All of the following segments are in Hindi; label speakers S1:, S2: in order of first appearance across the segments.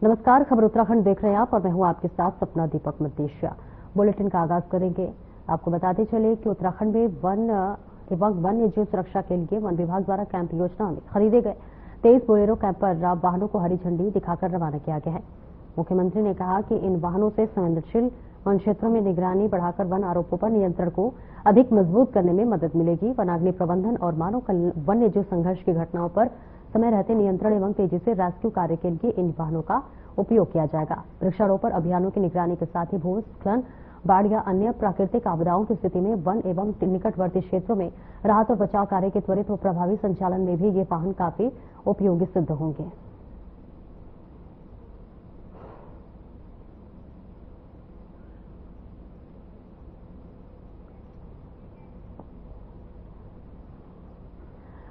S1: नमस्कार, खबर उत्तराखंड देख रहे हैं आप और मैं हूं आपके साथ सपना दीपक मदेशिया। बुलेटिन का आगाज करेंगे। आपको बताते चले कि उत्तराखंड में वन एवं वन्य जीव सुरक्षा के लिए वन विभाग द्वारा कैंप योजना में खरीदे गए 23 बोलेरो कैंपर वाहनों को हरी झंडी दिखाकर रवाना किया गया है। मुख्यमंत्री ने कहा कि इन वाहनों से संवेदनशील वन क्षेत्रों में निगरानी बढ़ाकर वन आरोपों पर नियंत्रण को अधिक मजबूत करने में मदद मिलेगी। वनाग्नि प्रबंधन और मानव वन्य जीव संघर्ष की घटनाओं पर समय रहते नियंत्रण एवं तेजी से रेस्क्यू कार्य के लिए इन वाहनों का उपयोग किया जाएगा। वृक्षारोपण अभियानों की निगरानी के साथ ही भूस्खलन, बाढ़ या अन्य प्राकृतिक आपदाओं की स्थिति में वन एवं निकटवर्ती क्षेत्रों में राहत और बचाव कार्य के त्वरित और प्रभावी संचालन में भी ये वाहन काफी उपयोगी सिद्ध होंगे।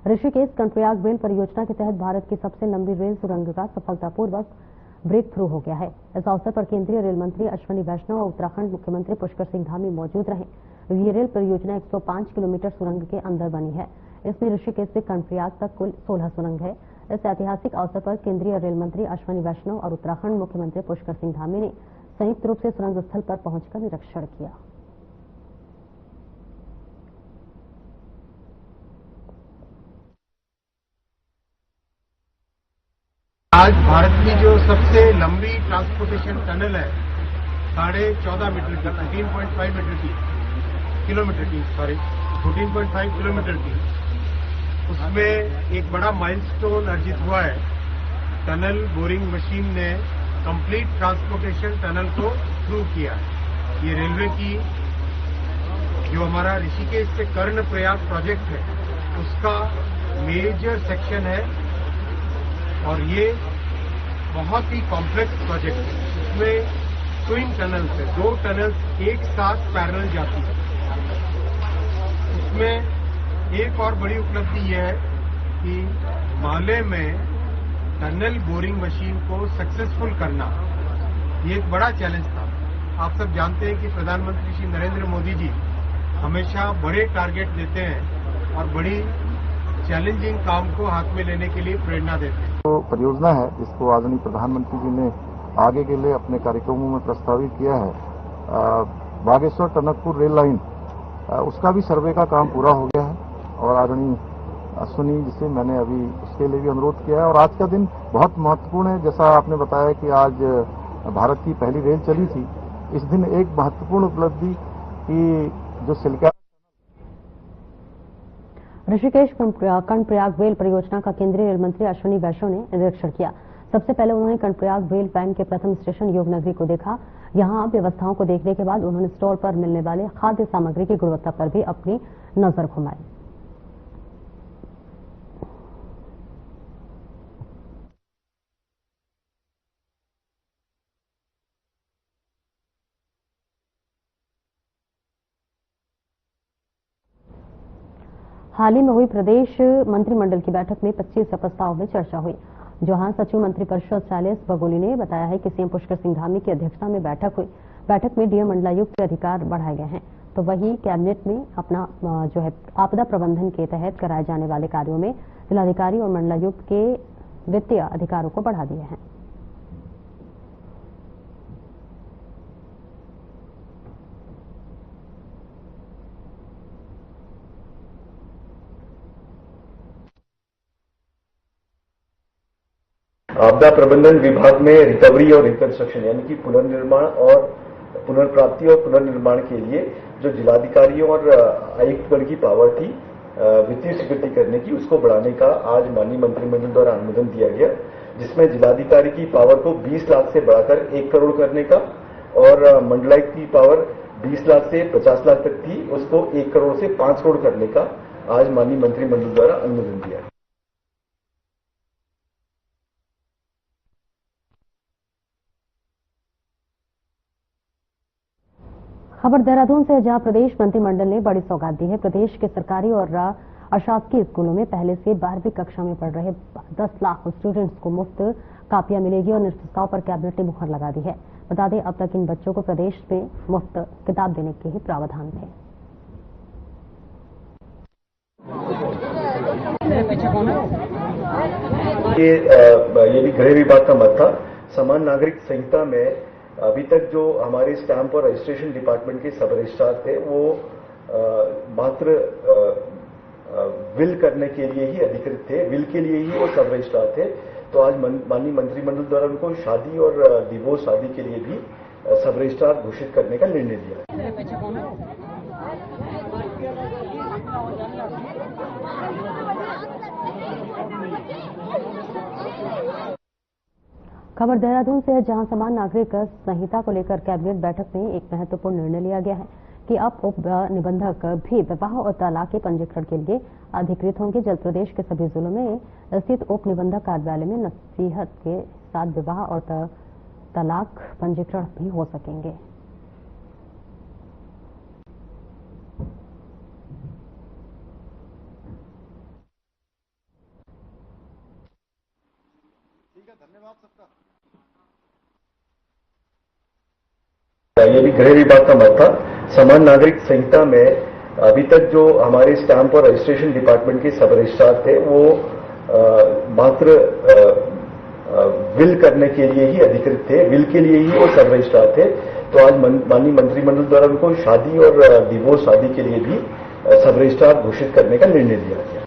S1: ऋषिकेश कर्णप्रयाग रेल परियोजना के तहत भारत की सबसे लंबी रेल सुरंग का सफलतापूर्वक ब्रेक थ्रू हो गया है। इस अवसर पर केंद्रीय रेल मंत्री अश्विनी वैष्णव और उत्तराखंड मुख्यमंत्री पुष्कर सिंह धामी मौजूद रहे। ये रेल परियोजना 105 किलोमीटर सुरंग के अंदर बनी है। इसमें ऋषिकेश से कर्णप्रयाग तक कुल 16 सुरंग है। इस ऐतिहासिक अवसर पर केंद्रीय रेल मंत्री अश्विनी वैष्णव और उत्तराखंड मुख्यमंत्री पुष्कर सिंह धामी ने संयुक्त रूप से सुरंग स्थल पर पहुंचकर निरीक्षण किया।
S2: आज भारत की जो सबसे लंबी ट्रांसपोर्टेशन टनल है 14.5 मीटर की 14.5 मीटर की किलोमीटर की 14.5 किलोमीटर की, उसमें एक बड़ा माइलस्टोन अर्जित हुआ है। टनल बोरिंग मशीन ने कंप्लीट ट्रांसपोर्टेशन टनल को थ्रू किया है। ये रेलवे की जो हमारा ऋषिकेश से कर्णप्रयाग प्रोजेक्ट है उसका मेजर सेक्शन है और ये बहुत ही कॉम्प्लेक्स प्रोजेक्ट है। इसमें ट्विन टनल्स है, 2 टनल्स एक साथ पैरेलल जाती है। इसमें एक और बड़ी उपलब्धि यह है कि माले में टनल बोरिंग मशीन को सक्सेसफुल करना ये एक बड़ा चैलेंज था। आप सब जानते हैं कि प्रधानमंत्री श्री नरेंद्र मोदी जी हमेशा बड़े टारगेट देते हैं और बड़ी चैलेंजिंग काम को हाथ में लेने के लिए प्रेरणा देते हैं।
S3: तो परियोजना है जिसको आदरणीय प्रधानमंत्री जी ने आगे के लिए अपने कार्यक्रमों में प्रस्तावित किया है। बागेश्वर टनकपुर रेल लाइन उसका भी सर्वे का काम पूरा हो गया है और आदरणीय अश्विनी जी से मैंने अभी उसके लिए भी अनुरोध किया है। और आज का दिन बहुत महत्वपूर्ण है। जैसा आपने बताया कि आज भारत की पहली रेल चली थी, इस दिन एक महत्वपूर्ण उपलब्धि की जो सिलका
S1: ऋषिकेश कर्णप्रयाग रेल परियोजना का केंद्रीय रेल मंत्री अश्विनी वैष्णव ने निरीक्षण किया। सबसे पहले उन्होंने कर्णप्रयाग रेल लाइन के प्रथम स्टेशन योगनगरी को देखा। यहां व्यवस्थाओं को देखने के बाद उन्होंने स्टॉल पर मिलने वाले खाद्य सामग्री की गुणवत्ता पर भी अपनी नजर घुमाई। हाल ही में हुई प्रदेश मंत्रिमंडल की बैठक में 25 प्रस्ताव में चर्चा हुई। जहां सचिव मंत्रिपरिषद शैलेश बगोली ने बताया है कि सीएम पुष्कर सिंह धामी की अध्यक्षता में बैठक हुई। बैठक में डीएम मंडलायुक्त के अधिकार बढ़ाए गए हैं। तो वहीं कैबिनेट में अपना जो है आपदा प्रबंधन के तहत कराए जाने वाले कार्यों में जिलाधिकारी और मंडलायुक्त के वित्तीय अधिकारों को बढ़ा दिए हैं।
S4: आपदा प्रबंधन विभाग में रिकवरी और रिकंस्ट्रक्शन यानी कि पुनर्निर्माण और पुनर्प्राप्ति और पुनर्निर्माण के लिए जो जिलाधिकारियों और आयुक्तगण की पावर थी वित्तीय स्वीकृति करने की, उसको बढ़ाने का आज माननीय मंत्रिमंडल द्वारा अनुमोदन दिया गया, जिसमें जिलाधिकारी की पावर को 20 लाख से बढ़ाकर 1 करोड़ करने का और मंडलायुक्त की पावर 20 लाख से 50 लाख तक थी, उसको 1 करोड़ से 5 करोड़ करने का आज माननीय मंत्रिमंडल द्वारा अनुमोदन दिया है।
S1: खबर देहरादून से, जहां प्रदेश मंत्रिमंडल ने बड़ी सौगात दी है। प्रदेश के सरकारी और अशासकीय स्कूलों में पहले से 12वीं कक्षा में पढ़ रहे 10 लाख स्टूडेंट्स को मुफ्त कापियां मिलेगी और इस प्रस्ताव पर कैबिनेट ने मुहर लगा दी है। बता दें, अब तक इन बच्चों को प्रदेश में मुफ्त किताब देने के ही प्रावधान थे।
S4: ये भी गृह विभाग का मत था समान नागरिक संहिता में अभी तक जो हमारे स्टैंप और रजिस्ट्रेशन डिपार्टमेंट के सब रजिस्ट्रार थे वो मात्र विल करने के लिए ही अधिकृत थे, विल के लिए ही वो सब रजिस्ट्रार थे। तो आज माननीय मंत्रिमंडल द्वारा उनको शादी और डिवोर्स शादी के लिए भी सब रजिस्ट्रार घोषित करने का निर्णय लिया।
S1: खबर देहरादून से है, जहां समान नागरिक संहिता को लेकर कैबिनेट बैठक में एक महत्वपूर्ण निर्णय लिया गया है कि अब उप निबंधक भी विवाह और तलाक के पंजीकरण के लिए अधिकृत होंगे। जल प्रदेश के सभी जिलों में स्थित उप निबंधक कार्यालय में नसीहत के साथ विवाह और तलाक पंजीकरण भी हो सकेंगे।
S3: धन्यवाद सबका।
S4: ये भी गृह विभाग का मत था। समान नागरिक संहिता में अभी तक जो हमारे स्टैंप और रजिस्ट्रेशन डिपार्टमेंट के सब रजिस्ट्रार थे वो मात्र विल करने के लिए ही अधिकृत थे, विल के लिए ही वो सब रजिस्ट्रार थे। तो आज माननीय मंत्रिमंडल द्वारा उनको शादी और डिवोर्स शादी के लिए भी सब रजिस्ट्रार घोषित करने का निर्णय लिया गया।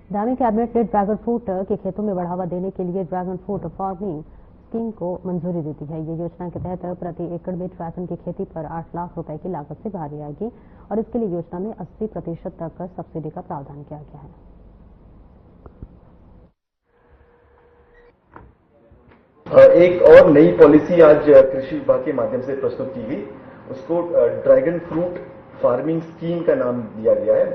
S1: दामी कैबिनेट ने ड्रैगन फ्रूट के खेतों में बढ़ावा देने के लिए ड्रैगन फ्रूट फार्मिंग स्कीम को मंजूरी दी थी। ये योजना के तहत प्रति एकड़ में ड्रैगन की खेती पर 8 लाख रुपए की लागत से भारी आएगी और इसके लिए योजना में 80% तक सब्सिडी का प्रावधान किया गया है।
S4: एक और नई पॉलिसी आज कृषि विभाग के माध्यम से प्रस्तुत की गई, उसको ड्रैगन फ्रूट फार्मिंग स्कीम का नाम दिया गया है,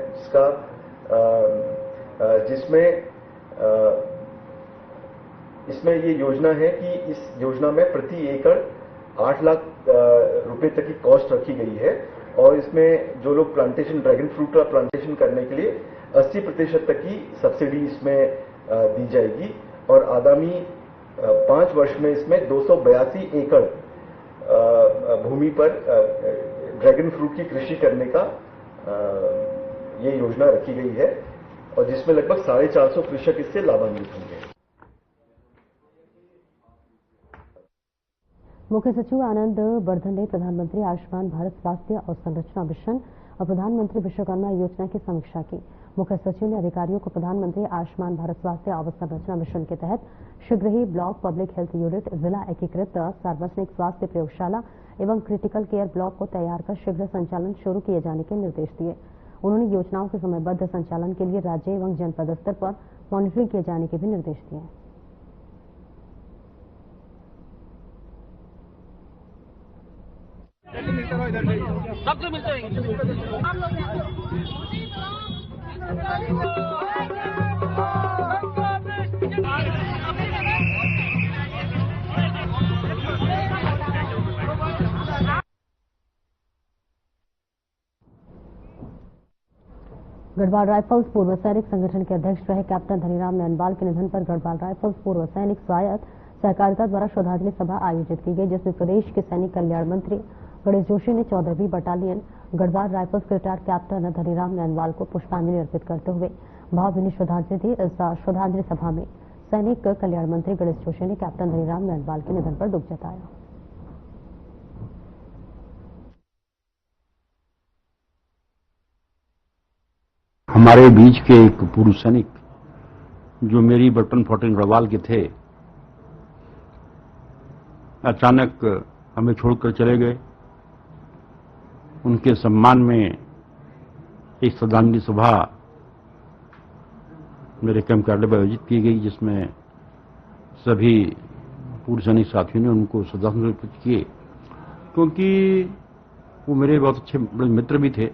S4: इसमें ये योजना है कि इस योजना में प्रति एकड़ 8 लाख रुपए तक की कॉस्ट रखी गई है और इसमें जो लोग प्लांटेशन ड्रैगन फ्रूट का प्लांटेशन करने के लिए 80% तक की सब्सिडी इसमें दी जाएगी और आगामी 5 वर्ष में इसमें 282 एकड़ भूमि पर ड्रैगन फ्रूट की कृषि करने का ये योजना रखी गई है और जिसमें लगभग 450 कृषक इससे लाभान्वित होंगे।
S1: मुख्य सचिव आनंद वर्धन ने प्रधानमंत्री आयुष्मान भारत स्वास्थ्य अवसंरचना मिशन और प्रधानमंत्री विश्वकर्मा योजना की समीक्षा की। मुख्य सचिव ने अधिकारियों को प्रधानमंत्री आयुष्मान भारत स्वास्थ्य अवसंरचना मिशन के तहत शीघ्र ही ब्लॉक पब्लिक हेल्थ यूनिट, जिला एकीकृत सार्वजनिक स्वास्थ्य प्रयोगशाला एवं क्रिटिकल केयर ब्लॉक को तैयार कर शीघ्र संचालन शुरू किए जाने के निर्देश दिए। उन्होंने योजनाओं के समयबद्ध संचालन के लिए राज्य एवं जनपद स्तर पर मॉनिटरिंग किए जाने के भी निर्देश दिए।
S5: सबसे मिलते
S1: गढ़वाल राइफल्स पूर्व सैनिक संगठन के अध्यक्ष रहे कैप्टन धनीराम नैनवाल के निधन पर गढ़वाल राइफल्स पूर्व सैनिक स्वायत्त सहकारिता द्वारा श्रद्धांजलि सभा आयोजित की गई, जिसमें प्रदेश के सैनिक कल्याण मंत्री गणेश जोशी ने 14वीं बटालियन गढ़वाल राइफल्स के रिटायर्ड कैप्टन धनीराम नैनवाल को पुष्पांजलि अर्पित करते हुए भावभीनी श्रद्धांजलि दी। इस श्रद्धांजलि सभा में सैनिक कल्याण मंत्री गणेश जोशी ने कैप्टन धनीराम नैनवाल के निधन पर दुख जताया।
S6: हमारे बीच के एक पूर्व सैनिक जो मेरी बटन 14 गढ़वाल के थे, अचानक हमें छोड़कर चले गए। उनके सम्मान में एक श्रद्धांजलि सभा मेरे कैंप कार्यालय पर आयोजित की गई, जिसमें सभी पूर्व सैनिक साथियों ने उनको श्रद्धांजलि अर्पित किए, क्योंकि वो मेरे बहुत अच्छे बड़े मित्र भी थे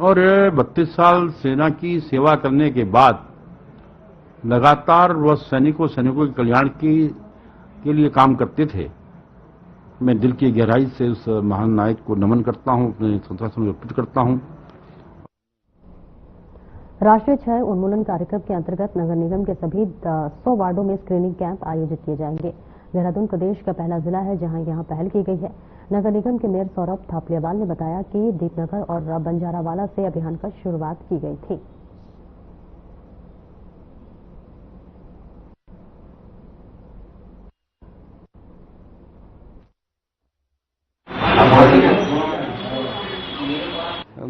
S6: और 32 साल सेना की सेवा करने के बाद लगातार वह सैनिकों के कल्याण के लिए काम करते थे। मैं दिल की गहराई से उस महान नायक को नमन करता हूं, अपने श्रद्धांजलि अर्पित करता हूं।
S1: राष्ट्रीय क्षय उन्मूलन कार्यक्रम के अंतर्गत नगर निगम के सभी 100 वार्डों में स्क्रीनिंग कैंप आयोजित किए जाएंगे। देहरादून प्रदेश का पहला जिला है जहां यहां पहल की गई है। नगर निगम के मेयर सौरभ थापलियावाल ने बताया कि दीपनगर और बंजारावाला से अभियान की शुरुआत की गई थी।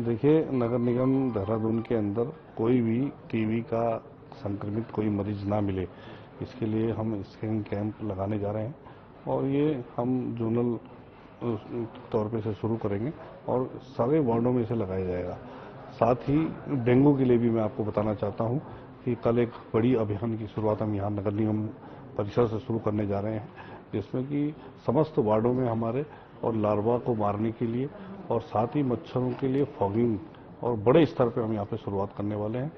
S7: देखिए, नगर निगम देहरादून के अंदर कोई भी टीबी का संक्रमित कोई मरीज ना मिले, इसके लिए हम स्क्रीनिंग कैंप लगाने जा रहे हैं और ये हम जोनल तौर पे से शुरू करेंगे और सारे वार्डों में इसे लगाया जाएगा। साथ ही डेंगू के लिए भी मैं आपको बताना चाहता हूं कि कल एक बड़ी अभियान की शुरुआत हम यहाँ नगर निगम परिसर से शुरू करने जा रहे हैं, जिसमें कि समस्त वार्डों में हमारे और लार्वा को मारने के लिए और साथ ही मच्छरों के लिए फॉगिंग और बड़े स्तर पर हम यहाँ पे शुरुआत करने वाले हैं।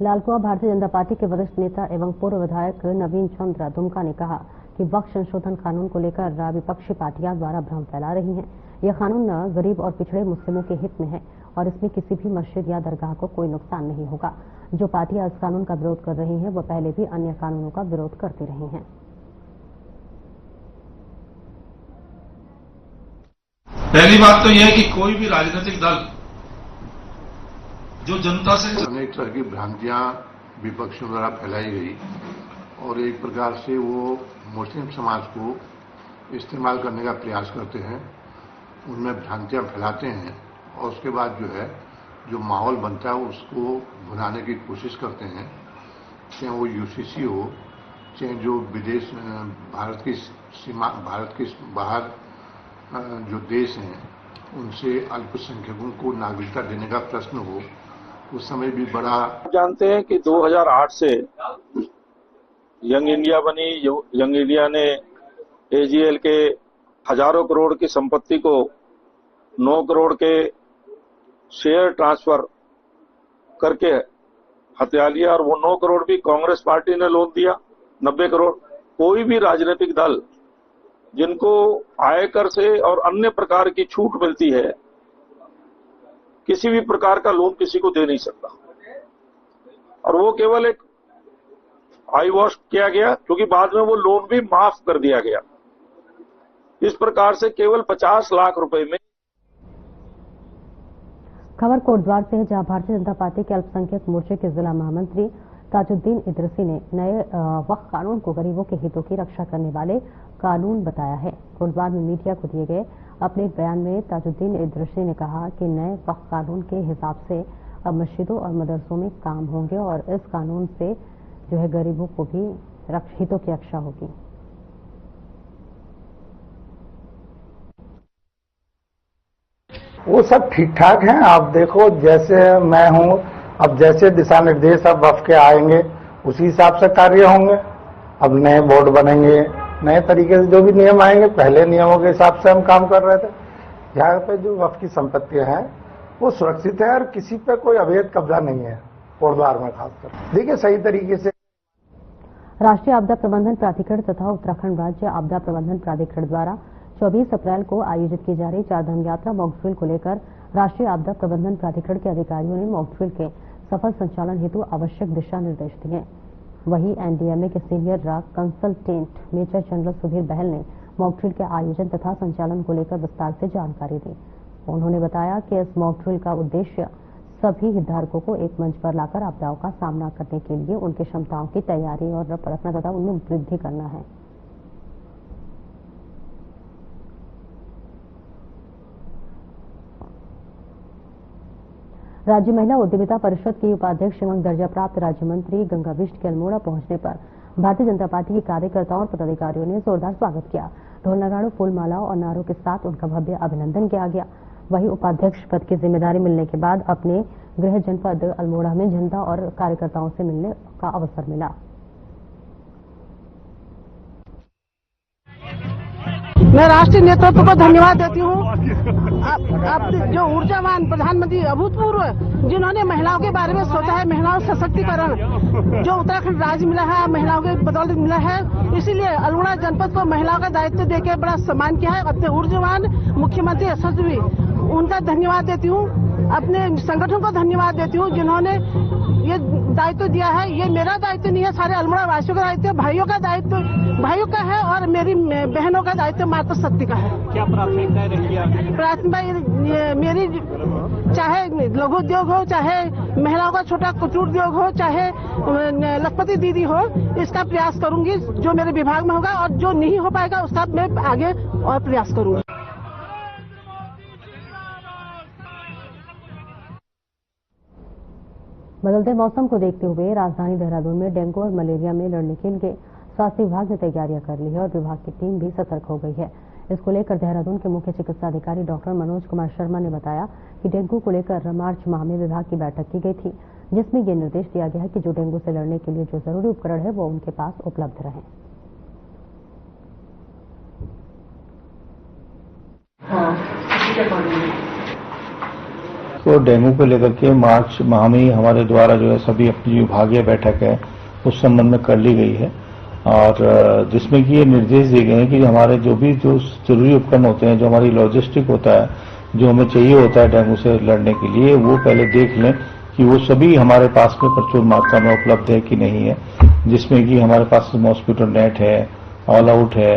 S1: लालकुआ भारतीय जनता पार्टी के वरिष्ठ नेता एवं पूर्व विधायक नवीन चंद्र दुमका ने कहा कि वक्फ संशोधन कानून को लेकर विपक्षी पार्टियां द्वारा भ्रम फैला रही हैं। यह कानून गरीब और पिछड़े मुस्लिमों के हित में है और इसमें किसी भी मस्जिद या दरगाह को कोई नुकसान नहीं होगा। जो पार्टियां इस कानून का विरोध कर रही हैं, वह पहले भी अन्य कानूनों का विरोध करती रही हैं।
S8: पहली बात तो यह है कि कोई भी राजनीतिक दल जो जनता से
S3: अनेक तरह की भ्रांतियां विपक्षियों द्वारा फैलाई गई और एक प्रकार से वो मुस्लिम समाज को इस्तेमाल करने का प्रयास करते हैं, उनमें भ्रांतियां फैलाते हैं और उसके बाद जो है जो माहौल बनता है उसको भुनाने की कोशिश करते हैं। चाहे वो यूसीसी हो, चाहे जो विदेश भारत की सीमा, भारत के बाहर जो देश हैं उनसे अल्पसंख्यकों को नागरिकता देने का प्रश्न हो, उस समय भी बड़ा
S9: जानते हैं कि 2008 से यंग इंडिया बनी। यंग इंडिया ने एजीएल के हजारों करोड़ की संपत्ति को 9 करोड़ के शेयर ट्रांसफर करके हत्या लिया और वो 9 करोड़ भी कांग्रेस पार्टी ने लोन दिया। 90 करोड़ कोई भी राजनीतिक दल जिनको आयकर से और अन्य प्रकार की छूट मिलती है, किसी भी प्रकार का लोन किसी को दे नहीं सकता और वो केवल एक आई वॉश किया गया क्योंकि बाद में वो लोन भी माफ कर दिया गया। इस प्रकार से केवल 50 लाख रुपए में।
S1: खबर कोटद्वार से है, जहां भारतीय जनता पार्टी के अल्पसंख्यक मोर्चे के जिला महामंत्री ताजुद्दीन इदरसी ने नए वक्फ कानून को गरीबों के हितों की रक्षा करने वाले कानून बताया है। कोटद्वार में मीडिया को दिए गए अपने एक बयान में ताजुद्दीन इदरसी ने कहा कि नए वक्फ कानून के हिसाब से अब मस्जिदों और मदरसों में काम होंगे और इस कानून से जो है गरीबों को भी हितों की रक्षा होगी।
S10: वो सब ठीक ठाक हैं। आप देखो, जैसे मैं हूं, अब जैसे दिशा निर्देश अब वक्फ के आएंगे उसी हिसाब से कार्य होंगे। अब नए बोर्ड बनेंगे, नए तरीके से जो भी नियम आएंगे, पहले नियमों के हिसाब से हम काम कर रहे थे। यहाँ पे जो वक्फ की संपत्तियां हैं वो सुरक्षित है और किसी पे कोई अवैध कब्जा नहीं है, कोटद्वार में खासकर। देखिए, सही तरीके से
S1: राष्ट्रीय आपदा प्रबंधन प्राधिकरण तथा उत्तराखंड राज्य आपदा प्रबंधन प्राधिकरण द्वारा 24 अप्रैल को आयोजित की जा रही चारधाम यात्रा मॉक ड्रिल को लेकर राष्ट्रीय आपदा प्रबंधन प्राधिकरण के अधिकारियों ने मॉक ड्रिल के सफल संचालन हेतु आवश्यक दिशा निर्देश दिए। वहीं एनडीएमए के senior consultant major general Sudhir Bahl ने मॉक ड्रिल के आयोजन तथा संचालन को लेकर विस्तार से जानकारी दी। उन्होंने बताया कि इस मॉक ड्रिल का उद्देश्य सभी हितधारकों को एक मंच पर लाकर आपदाओं का सामना करने के लिए उनकी क्षमताओं की तैयारी और परखना तथा उनमें वृद्धि करना है। राज्य महिला उद्यमिता परिषद की उपाध्यक्ष एवं दर्जा प्राप्त राज्य मंत्री गंगा बिष्ट के अल्मोड़ा पहुंचने पर भारतीय जनता पार्टी के कार्यकर्ताओं और पदाधिकारियों ने जोरदार स्वागत किया। ढोल नगाड़ों, फूल मालाओं और नारों के साथ उनका भव्य अभिनंदन किया गया। वहीं उपाध्यक्ष पद की जिम्मेदारी मिलने के बाद अपने गृह जनपद अल्मोड़ा में जनता और कार्यकर्ताओं से मिलने का अवसर मिला।
S11: मैं राष्ट्रीय नेतृत्व को धन्यवाद देती हूँ। आप जो ऊर्जावान प्रधानमंत्री अभूतपूर्व जिन्होंने महिलाओं के बारे में सोचा है, महिलाओं सशक्तिकरण जो उत्तराखंड राज्य मिला है, महिलाओं के बदौलत मिला है, इसीलिए अल्मोड़ा जनपद को महिलाओं का दायित्व देकर बड़ा सम्मान किया है। अपने ऊर्जावान मुख्यमंत्री यशस्वी उनका धन्यवाद देती हूँ। अपने संगठन को धन्यवाद देती हूँ जिन्होंने ये दायित्व दिया है, ये मेरा दायित्व नहीं है, सारे अल्मोड़ा वासियों का दायित्व, भाइयों का दायित्व भाइयों का है और मेरी बहनों का दायित्व मातृ शक्ति का है।
S5: क्या प्राथमिकताएं रहेंगी आपकी?
S11: प्राथमिकता मेरी चाहे लघु उद्योग हो, चाहे महिलाओं का छोटा कुटीर उद्योग हो, चाहे लखपति दीदी हो, इसका प्रयास करूंगी जो मेरे विभाग में होगा, और जो नहीं हो पाएगा उसका मैं आगे और प्रयास करूंगी।
S1: बदलते मौसम को देखते हुए राजधानी देहरादून में डेंगू और मलेरिया में लड़ने के लिए स्वास्थ्य विभाग ने तैयारियां कर ली है और विभाग की टीम भी सतर्क हो गई है। इसको लेकर देहरादून के मुख्य चिकित्सा अधिकारी डॉक्टर मनोज कुमार शर्मा ने बताया कि डेंगू को लेकर मार्च माह में विभाग की बैठक की गई थी, जिसमें ये निर्देश दिया गया है कि जो डेंगू से लड़ने के लिए जो जरूरी उपकरण है वो उनके पास उपलब्ध रहे।
S12: तो डेंगू को लेकर के मार्च माह में ही हमारे द्वारा जो है सभी अपनी विभागीय बैठक है उस संबंध में कर ली गई है, और जिसमें कि ये निर्देश दिए गए हैं कि हमारे जो जरूरी उपकरण होते हैं, जो हमारी लॉजिस्टिक होता है, जो हमें चाहिए होता है डेंगू से लड़ने के लिए, वो पहले देख लें कि वो सभी हमारे पास में प्रचुर मात्रा में उपलब्ध है कि नहीं है। जिसमें कि हमारे पास मॉस्किटो नेट है, ऑल आउट है,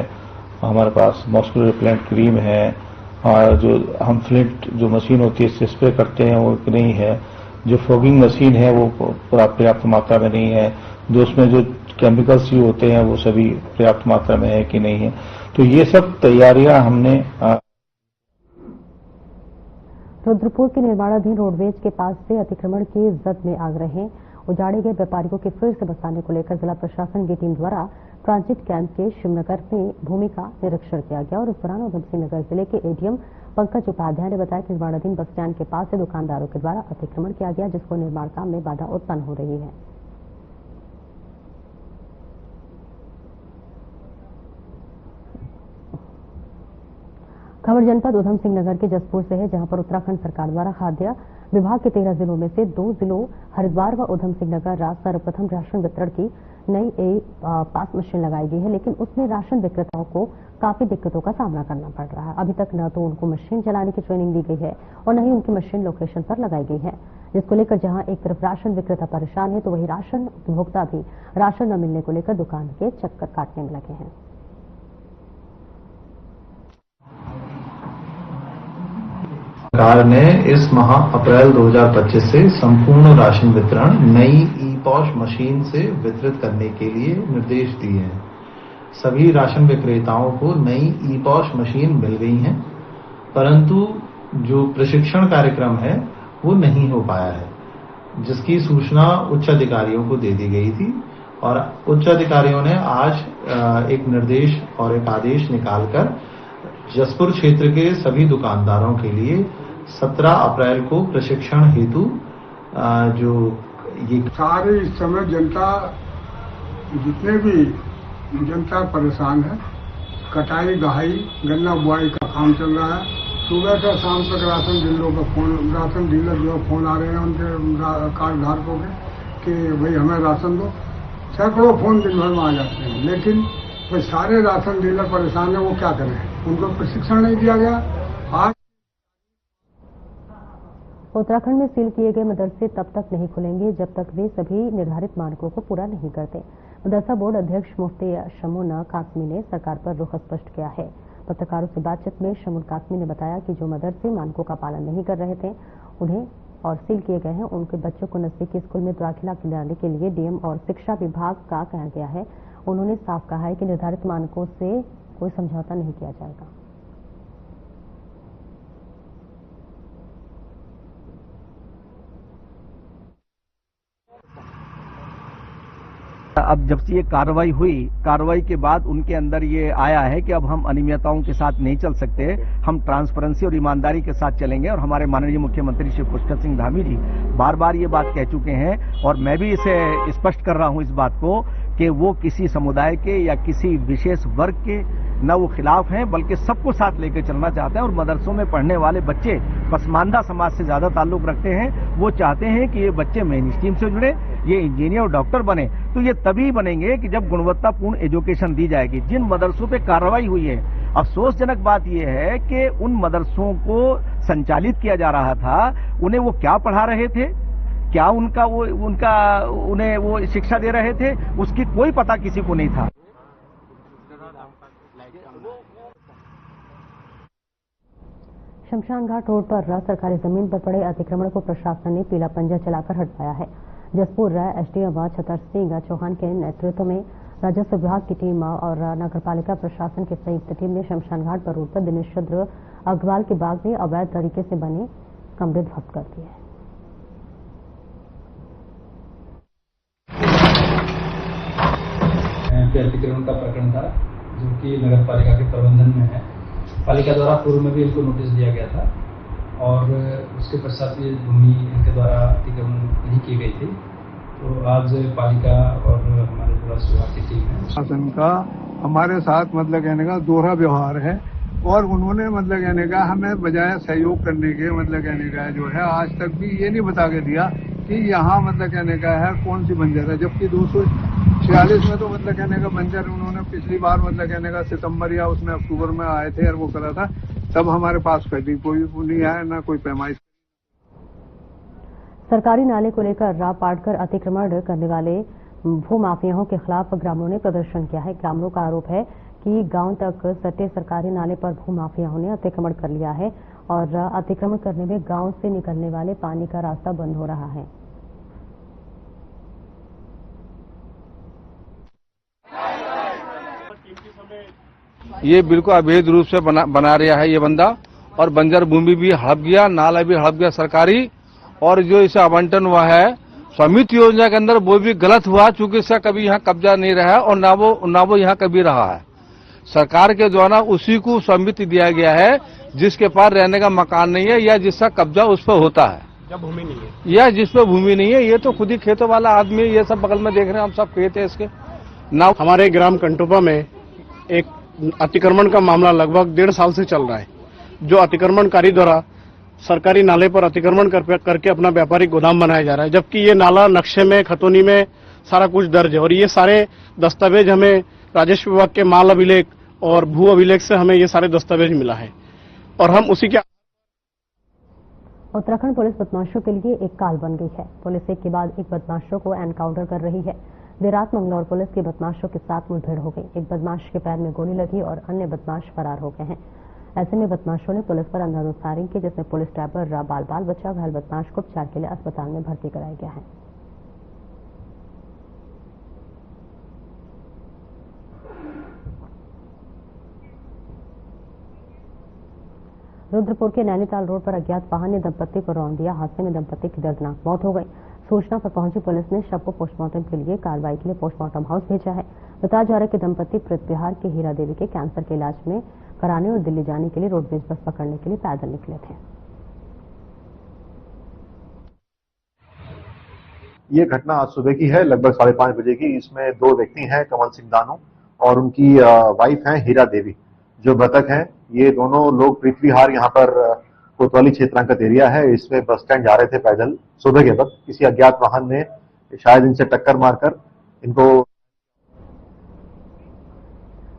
S12: हमारे पास मॉस्किटो रिपेलेंट क्रीम है, और जो हम फ्लिंट जो मशीन होती है इससे स्प्रे करते हैं वो नहीं है, जो फॉगिंग मशीन है वो पर्याप्त मात्रा में नहीं है, जो उसमें जो केमिकल्स यूज होते हैं वो सभी पर्याप्त मात्रा में है कि नहीं है। तो ये सब तैयारियां हमने
S1: रुद्रपुर के निर्माणाधीन रोडवेज के पास से अतिक्रमण की जद में आ रहे उजाड़े गए व्यापारियों के फिर से बसाने को लेकर जिला प्रशासन की टीम द्वारा ट्रांजिट कैंप के शिवनगर में भूमि का निरीक्षण किया गया और उस दौरान उधम सिंह नगर जिले के एडीएम पंकज उपाध्याय ने बताया कि निर्माणाधीन बस स्टैंड के पास से दुकानदारों के द्वारा अतिक्रमण किया गया, जिसको निर्माण काम में बाधा उत्पन्न हो रही है। खबर जनपद उधम सिंह नगर के जसपुर से है, जहां पर उत्तराखंड सरकार द्वारा खाद्य विभाग के 13 जिलों में से 2 जिलों हरिद्वार व उधम सिंह नगर सर्वप्रथम राशन वितरण की नई पास मशीन लगाई गई है, लेकिन उसमें राशन विक्रेताओं को काफी दिक्कतों का सामना करना पड़ रहा है। अभी तक न तो उनको मशीन चलाने की ट्रेनिंग दी गई है और न ही उनकी मशीन लोकेशन पर लगाई गई है, जिसको लेकर जहां एक तरफ राशन विक्रेता परेशान है तो वहीं राशन उपभोक्ता भी राशन न मिलने को लेकर दुकान के चक्कर काटने में लगे हैं।
S13: सरकार ने इस माह अप्रैल 2025 से संपूर्ण राशन वितरण नई ई-पॉश मशीन से वितरित करने के लिए निर्देश दिए हैं। सभी राशन विक्रेताओं को नई ई-पॉश मशीन मिल गई है, परंतु जो प्रशिक्षण कार्यक्रम है वो नहीं हो पाया है, जिसकी सूचना उच्च अधिकारियों को दे दी गई थी और उच्च अधिकारियों ने आज एक निर्देश और एक आदेश निकालकर जसपुर क्षेत्र के सभी दुकानदारों के लिए 17 अप्रैल को प्रशिक्षण हेतु जो ये
S14: सारे इस समय जनता जितने भी जनता परेशान है, कटाई दहाई गन्ना बुआई का काम चल रहा है। सुबह से शाम तक राशन डीलर जो फोन आ रहे हैं उनके कार्ड धारकों के कि भाई हमें राशन दो। सैकड़ों फोन दिन भर में आ जाते हैं, लेकिन वे सारे राशन डीलर परेशान है, वो क्या करें, उनको प्रशिक्षण नहीं दिया गया। आज
S1: उत्तराखंड में सील किए गए मदरसे तब तक नहीं खुलेंगे जब तक वे सभी निर्धारित मानकों को पूरा नहीं करते। मदरसा बोर्ड अध्यक्ष मुफ्ती शमून कासमी ने सरकार पर रुख स्पष्ट किया है। पत्रकारों से बातचीत में शमून कासमी ने बताया कि जो मदरसे मानकों का पालन नहीं कर रहे थे उन्हें और सील किए गए हैं, उनके बच्चों को नजदीकी स्कूल में दाखिला दिलाने के लिए डीएम और शिक्षा विभाग का कहा गया है। उन्होंने साफ कहा है कि निर्धारित मानकों से कोई समझौता नहीं किया जाएगा।
S15: अब जब से ये कार्रवाई हुई, कार्रवाई के बाद उनके अंदर ये आया है कि अब हम अनियमितताओं के साथ नहीं चल सकते, हम ट्रांसपेरेंसी और ईमानदारी के साथ चलेंगे। और हमारे माननीय मुख्यमंत्री श्री पुष्कर सिंह धामी जी बार बार ये बात कह चुके हैं और मैं भी इसे स्पष्ट कर रहा हूं इस बात को कि वो किसी समुदाय के या किसी विशेष वर्ग के न वो खिलाफ हैं, बल्कि सबको साथ लेकर चलना चाहते हैं। और मदरसों में पढ़ने वाले बच्चे पसमानदा समाज से ज्यादा ताल्लुक रखते हैं। वो चाहते हैं कि ये बच्चे मेन स्ट्रीम से जुड़े, ये इंजीनियर और डॉक्टर बने, तो ये तभी बनेंगे कि जब गुणवत्तापूर्ण एजुकेशन दी जाएगी। जिन मदरसों पे कार्रवाई हुई है, अफसोसजनक बात यह है कि उन मदरसों को संचालित किया जा रहा था, उन्हें वो क्या पढ़ा रहे थे, क्या उन्हें वो शिक्षा दे रहे थे, उसकी कोई पता किसी को नहीं था।
S1: शमशान घाट रोड पर सरकारी जमीन पर पड़े अतिक्रमण को प्रशासन ने पीला पंजा चलाकर हटवाया है। जसपुर एसडीएम छतर सिंह चौहान के नेतृत्व में राजस्व विभाग की टीम और नगरपालिका प्रशासन की संयुक्त टीम ने शमशान घाट पर रोड पर दिनेश चंद्र अग्रवाल के बाग में अवैध तरीके से बने कमरे ध्वस्त कर दिए।
S16: अतिक्रमण का प्रकरण था जो कि नगर पालिका के प्रबंधन में है। पालिका द्वारा पूर्व में भी इनको नोटिस दिया गया था और उसके पश्चात ये भूमि इनके द्वारा अतिक्रमण नहीं की गई थी। तो आज पालिका और हमारे राजस्व विभाग की टीम है।
S14: शासन का हमारे साथ मतलब कहने का दोहरा व्यवहार है और उन्होंने मतलब कहने का हमें बजाय सहयोग करने के मतलब कहने का जो है आज तक भी ये नहीं बता के दिया कि यहाँ मतलब कहने का है कौन सी बंजर है, जबकि 246 में तो मतलब कहने का बंजर उन्होंने पिछली बार मतलब कहने का सितंबर या उसमें अक्टूबर में आए थे और वो करा था, तब हमारे पास कभी कोई नहीं आया ना कोई पैमाइश।
S1: सरकारी नाले को लेकर राव पाटकर अतिक्रमण करने वाले भूमाफियाओं के खिलाफ ग्रामीणों ने प्रदर्शन किया है। ग्रामीणों का आरोप है कि गांव तक सटे सरकारी नाले पर भूमाफियाओं ने अतिक्रमण कर लिया है और अतिक्रमण करने में गांव से निकलने वाले पानी का रास्ता बंद हो रहा है।
S17: ये बिल्कुल अवैध रूप से बना रहा है ये बंदा, और बंजर भूमि भी हड़प गया, नाला भी हड़प गया सरकारी, और जो इसे आवंटन हुआ है स्वामित्व योजना के अंदर वो भी गलत हुआ, चूंकि इसका कभी यहाँ कब्जा नहीं रहा और ना वो यहाँ कभी रहा है। सरकार के द्वारा उसी को स्वामित्व दिया गया है जिसके पास रहने का मकान नहीं है या जिसका कब्जा उस पर होता है
S5: या भूमि नहीं है
S17: या जिस पर भूमि नहीं है। ये तो खुद ही खेतों वाला आदमी, ये सब बगल में देख रहे हैं हम, सब खेत है इसके ना।
S18: हमारे ग्राम कंटोपा में एक अतिक्रमण का मामला लगभग 1.5 साल से चल रहा है। जो अतिक्रमणकारी द्वारा सरकारी नाले पर अतिक्रमण करके अपना व्यापारिक गोदाम बनाया जा रहा है, जबकि ये नाला नक्शे में खतौनी में सारा कुछ दर्ज है और ये सारे दस्तावेज हमें राजस्व विभाग के माल अभिलेख और भू अभिलेख से हमें ये सारे दस्तावेज मिला है और हम उसी के।
S1: उत्तराखंड पुलिस बदमाशों के लिए एक काल बन गई है। पुलिस एक के बाद एक बदमाशों को एनकाउंटर कर रही है। देर रात मंगलौर पुलिस की बदमाशों के साथ मुठभेड़ हो गई। एक बदमाश के पैर में गोली लगी और अन्य बदमाश फरार हो गए हैं। ऐसे में बदमाशों ने पुलिस पर अंधाधुंध फायरिंग की, जिसमें पुलिस टैबर बाल बचा। घायल बदमाश को उपचार के लिए अस्पताल में भर्ती कराया गया है। रुद्रपुर के नैनीताल रोड पर अज्ञात वाहन ने दंपत्ति को रौंद दिया। हादसे में दंपत्ति की दर्दनाक मौत हो गई। सूचना पर पहुंची पुलिस ने शव को पोस्टमार्टम के लिए कार्रवाई के लिए पोस्टमार्टम हाउस भेजा है। बताया जा रहा है कि दंपत्ति बिहार के हीरा देवी के कैंसर के इलाज में कराने और दिल्ली जाने के लिए रोडवेज बस पकड़ने के लिए पैदल निकले थे।
S19: ये घटना आज सुबह की है, लगभग 5:30 बजे की। इसमें 2 व्यक्ति हैं, कमल सिंह दानू और उनकी वाइफ हैं हीरा देवी, जो मृतक हैं। ये दोनों लोग पृथ्वीहार यहाँ पर कोतवाली क्षेत्रांतर्गत एरिया है, इसमें बस स्टैंड जा रहे थे पैदल। सुबह के वक्त किसी अज्ञात वाहन ने शायद इनसे टक्कर मारकर इनको।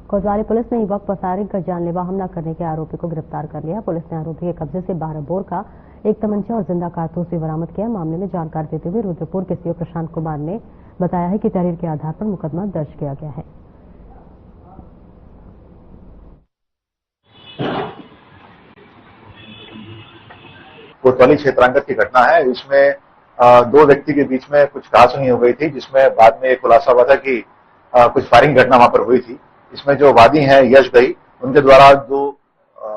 S1: कोतवाली पुलिस ने युवक पर फायरिंग कर जानलेवा हमला करने के आरोपी को गिरफ्तार कर लिया। पुलिस ने आरोपी के कब्जे से 12 बोर का एक तमंचा और जिंदा कारतूस भी बरामद किया। मामले में जानकारी देते हुए रुद्रपुर के सीओ प्रशांत कुमार ने बताया है कि तहरीर के आधार पर मुकदमा दर्ज किया गया है।
S19: कोतवाली क्षेत्रांतर्गत की घटना है। इसमें 2 व्यक्ति के बीच में कुछ कहासुनी हो गई थी, जिसमें बाद में खुलासा हुआ था कि कुछ फायरिंग घटना वहां पर हुई थी। इसमें जो वादी हैं यश भाई, उनके द्वारा 2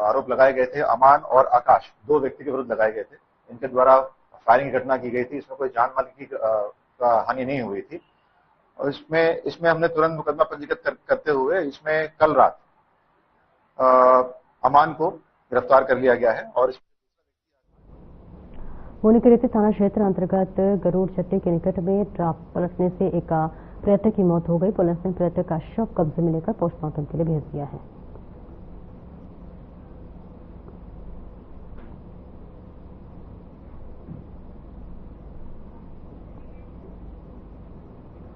S19: आरोप लगाए गए थे। अमान और आकाश 2 व्यक्ति के विरुद्ध लगाए गए थे। इनके द्वारा फायरिंग घटना की गई थी। इसमें कोई जान माल की हानि नहीं हुई थी और इसमें हमने तुरंत मुकदमा पंजीकृत करते हुए इसमें कल रात अमान को गिरफ्तार कर लिया गया है। और
S1: मुनिकिरीति थाना क्षेत्र अंतर्गत गरुड़ चट्टी के निकट में ट्रक पलटने से एक पर्यटक की मौत हो गई। पुलिस ने पर्यटक का शव कब्जे में लेकर पोस्टमार्टम के लिए भेज दिया है।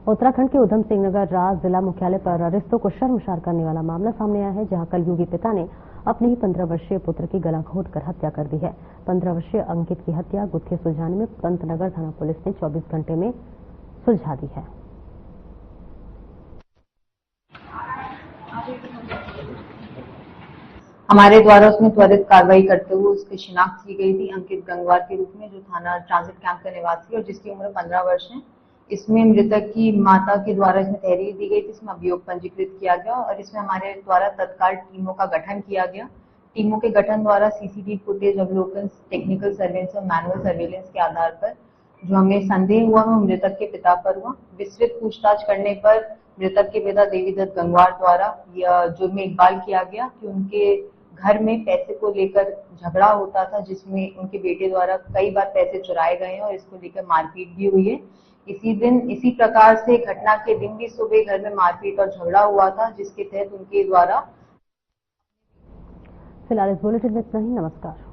S1: उत्तराखंड के उधम सिंह नगर राज जिला मुख्यालय पर रिश्तों को शर्मसार करने वाला मामला सामने आया है, जहां कलयुगी पिता ने अपने ही 15 वर्षीय पुत्र की गला घोंटकर हत्या कर दी है। 15 वर्षीय अंकित की हत्या गुत्थी सुलझाने में पंतनगर थाना पुलिस ने 24 घंटे में सुलझा दी है।
S20: हमारे द्वारा उसमें त्वरित कार्रवाई करते हुए उसकी शिनाख्त की गई थी अंकित गंगवार के रूप में, जो थाना ट्रांजिट कैंप का निवासी और जिसकी उम्र 15 वर्ष है। इसमें मृतक की माता के द्वारा इसमें तहरीर दी गई थी, इसमें अभियोग पंजीकृत किया गया और इसमें हमारे द्वारा तत्काल टीमों का गठन किया गया। टीमों के गठन द्वारा सीसीटीवी फुटेज अवलोकन, टेक्निकल सर्वेलेंस और मैनुअल सर्वेलेंस के आधार पर जो हमें संदेह हुआ वो मृतक के पिता पर हुआ। विस्तृत पूछताछ करने पर मृतक के पिता देवीदत्त गंगवार द्वारा जुर्म इकबाल किया गया कि उनके घर में पैसे को लेकर झगड़ा होता था, जिसमें उनके बेटे द्वारा कई बार पैसे चुराए गए हैं और इसको लेकर मारपीट भी हुई है। इसी प्रकार से घटना के दिन भी सुबह घर में मारपीट और झगड़ा हुआ था, जिसके तहत उनके द्वारा।
S1: फिलहाल इस बुलेटिन में इतना ही। नमस्कार।